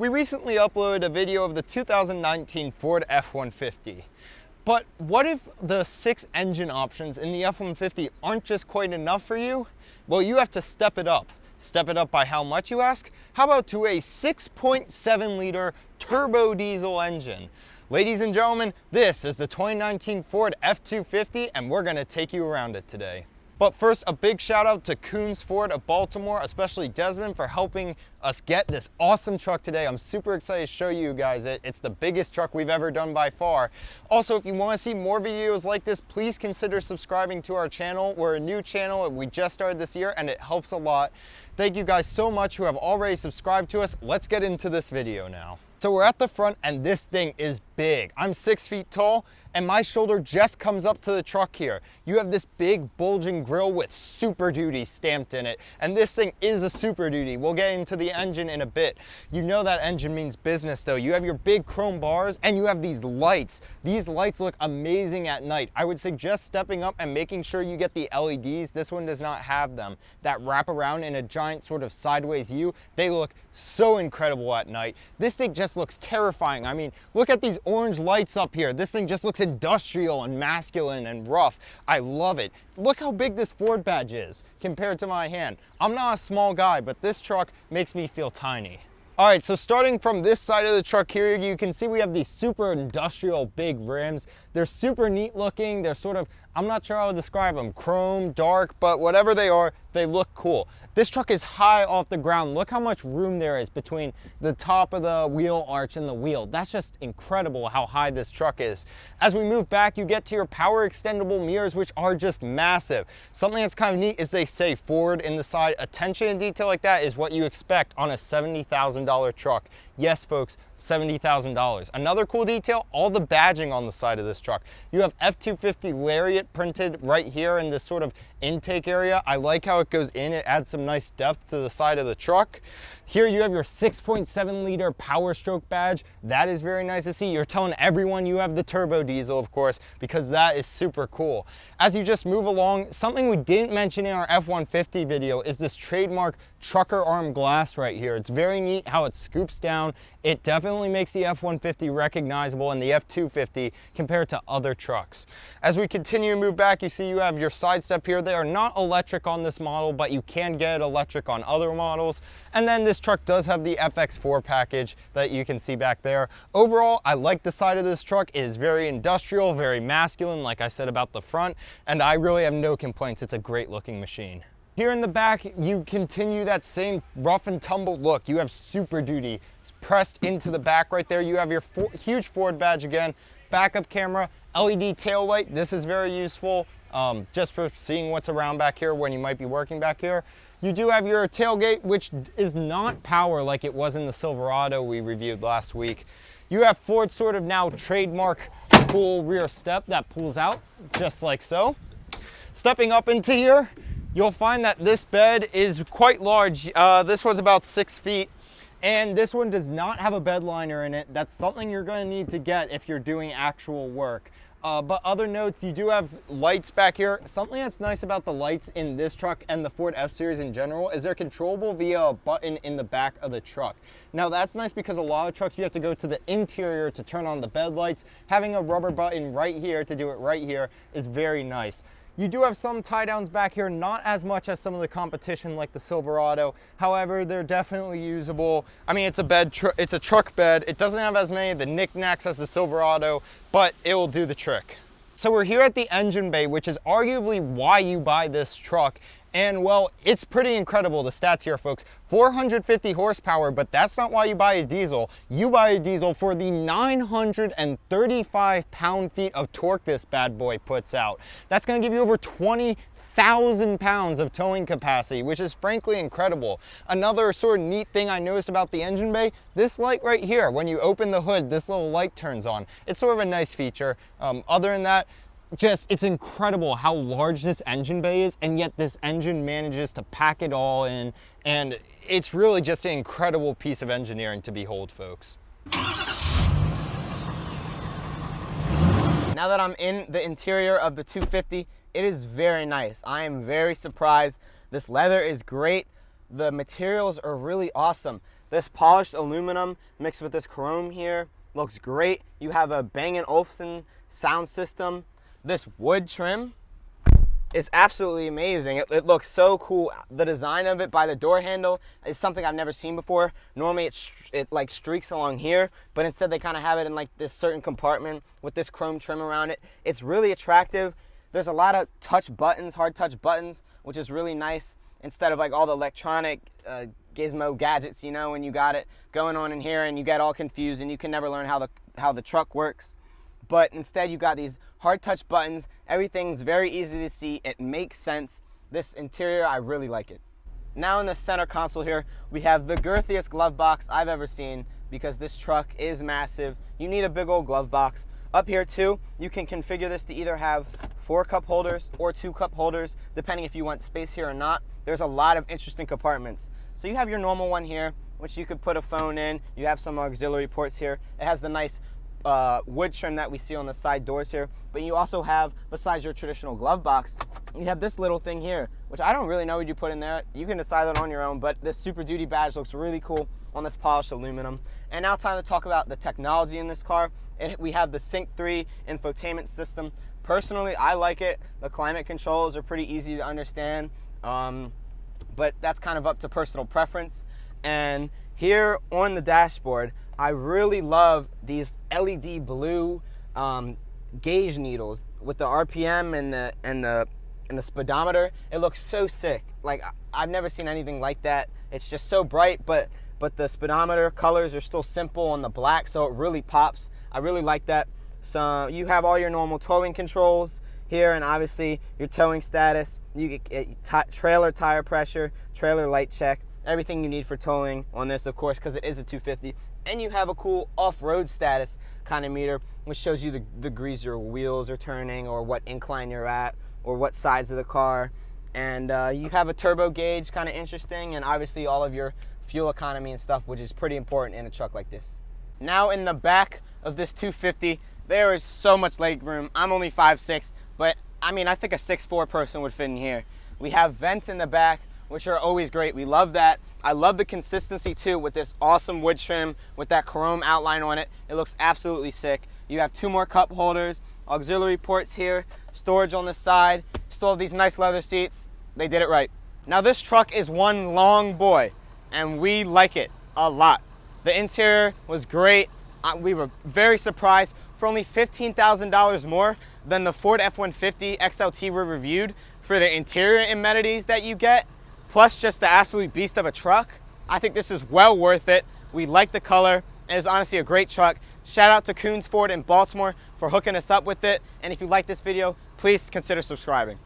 We recently uploaded a video of the 2019 Ford F-150. But what if the 6 engine options in the F-150 aren't just quite enough for you? Well, you have to step it up. Step it up by how much, you ask? How about to a 6.7 liter turbo diesel engine? Ladies and gentlemen, this is the 2019 Ford F-250 and we're gonna take you around it today. But first, a big shout out to Koons Ford of Baltimore, especially Desmond, for helping us get this awesome truck today. I'm super excited to show you guys it. It's the biggest truck we've ever done by far. Also, if you want to see more videos like this, please consider subscribing to our channel. We're a new channel. We just started this year and it helps a lot. Thank you guys so much who have already subscribed to us. Let's get into this video now. So we're at the front and this thing is big. I'm 6 feet tall and my shoulder just comes up to the truck here. You have this big bulging grille with Super Duty stamped in it. And this thing is a Super Duty. We'll get into the engine in a bit. You know that engine means business though. You have your big chrome bars and you have these lights. These lights look amazing at night. I would suggest stepping up and making sure you get the LEDs. This one does not have them. That wrap around in a giant sort of sideways U. They look so incredible at night. This thing just looks terrifying. I mean, look at these orange lights up here. This thing just looks industrial and masculine and rough. I love it. Look how big this Ford badge is compared to my hand. I'm not a small guy, but this truck makes me feel tiny. All right, so starting from this side of the truck here, you can see we have these super industrial big rims. They're super neat looking. They're sort of, I'm not sure how to describe them, chrome, dark, but whatever they are, they look cool. This truck is high off the ground. Look how much room there is between the top of the wheel arch and the wheel. That's just incredible how high this truck is. As we move back, you get to your power extendable mirrors, which are just massive. Something that's kind of neat is they say Ford in the side. Attention to detail like that is what you expect on a $70,000 truck. Yes, folks, $70,000. Another cool detail, all the badging on the side of this truck. You have F-250 Lariat printed right here in this sort of intake area. I like how it goes in. It adds some nice depth to the side of the truck. Here you have your 6.7 liter Power Stroke badge. That is very nice to see. You're telling everyone you have the turbo diesel, of course, because that is super cool. As you just move along, something we didn't mention in our F-150 video is this trademark trucker arm glass right here. It's very neat how it scoops down. It definitely makes the F-150 recognizable and the F-250 compared to other trucks. As we continue to move back, you see you have your side step here. They are not electric on this model, but you can get electric on other models. And then this truck does have the FX4 package that you can see back there. Overall, I like the side of this truck. It is very industrial, very masculine, like I said about the front, and I really have no complaints. It's a great looking machine. Here in the back, you continue that same rough and tumble look. You have Super Duty pressed into the back right there. You have your huge Ford badge again, backup camera, LED tail light. This is very useful just for seeing what's around back here when you might be working back here. You do have your tailgate, which is not power like it was in the Silverado we reviewed last week. You have Ford's sort of now trademark pull rear step that pulls out just like so. Stepping up into here, you'll find that this bed is quite large. This was about 6 feet. And this one does not have a bed liner in it. That's something you're going to need to get if you're doing actual work. But other notes, you do have lights back here. Something that's nice about the lights in this truck and the Ford F-Series in general is they're controllable via a button in the back of the truck. Now that's nice because a lot of trucks you have to go to the interior to turn on the bed lights. Having a rubber button right here to do it right here is very nice. You do have some tie downs back here, not as much as some of the competition like the Silverado. However, they're definitely usable. I mean, it's a truck bed. It doesn't have as many of the knickknacks as the Silverado, but it will do the trick. So we're here at the engine bay, which is arguably why you buy this truck. And well, it's pretty incredible, the stats here, folks. 450 horsepower, but that's not why you buy a diesel. You buy a diesel for the 935 pound-feet of torque this bad boy puts out. That's gonna give you over 20,000 pounds of towing capacity, which is frankly incredible. Another sort of neat thing I noticed about the engine bay, this light right here, when you open the hood, this little light turns on. It's sort of a nice feature. Other than that, it's incredible how large this engine bay is, and yet this engine manages to pack it all in, and it's really just an incredible piece of engineering to behold, folks. Now that I'm in the interior of the 250, it is very nice. I am very surprised. This leather is great. The materials are really awesome. This polished aluminum mixed with this chrome here looks great. You have a Bang & Olufsen sound system. This wood trim is absolutely amazing. It looks so cool. The design of it by the door handle is something I've never seen before. Normally it like streaks along here, but instead they kind of have it in like this certain compartment with this chrome trim around it. It's really attractive. There's a lot of touch buttons, hard touch buttons, which is really nice instead of like all the electronic gizmo gadgets, you know, when you got it going on in here and you get all confused and you can never learn how the truck works. But instead you got these hard touch buttons. Everything's very easy to see. It makes sense. This interior, I really like it. Now in the center console here, we have the girthiest glove box I've ever seen because this truck is massive. You need a big old glove box. Up here too, you can configure this to either have 4 cup holders or 2 cup holders, depending if you want space here or not. There's a lot of interesting compartments. So you have your normal one here, which you could put a phone in. You have some auxiliary ports here. It has the nice wood trim that we see on the side doors here, but you also have, besides your traditional glove box, you have this little thing here, which I don't really know what you put in there. You can decide that on your own, but this Super Duty badge looks really cool on this polished aluminum. And now time to talk about the technology in this car. We have the Sync 3 infotainment system. Personally, I like it. The climate controls are pretty easy to understand, but that's kind of up to personal preference. And here on the dashboard, I really love these LED blue gauge needles with the RPM and the speedometer. It looks so sick. Like I've never seen anything like that. It's just so bright, but the speedometer colors are still simple on the black, so it really pops. I really like that. So you have all your normal towing controls here, and obviously your towing status. You get trailer tire pressure, trailer light check, everything you need for towing on this, of course, because it is a 250. And you have a cool off-road status kind of meter, which shows you the degrees your wheels are turning, or what incline you're at, or what sides of the car. And you have a turbo gauge, kind of interesting, and obviously all of your fuel economy and stuff, which is pretty important in a truck like this. Now in the back of this 250, there is so much leg room. I'm only 5'6", but I mean, I think a 6'4" person would fit in here. We have vents in the back, which are always great. We love that. I love the consistency too with this awesome wood trim with that chrome outline on it. It looks absolutely sick. You have 2 more cup holders, auxiliary ports here, storage on the side, still have these nice leather seats. They did it right. Now this truck is one long boy, and we like it a lot. The interior was great. We were very surprised. For only $15,000 more than the Ford F-150 XLT we reviewed for the interior amenities that you get, plus just the absolute beast of a truck, I think this is well worth it. We like the color, and it's honestly a great truck. Shout out to Koons Ford in Baltimore for hooking us up with it. And if you like this video, please consider subscribing.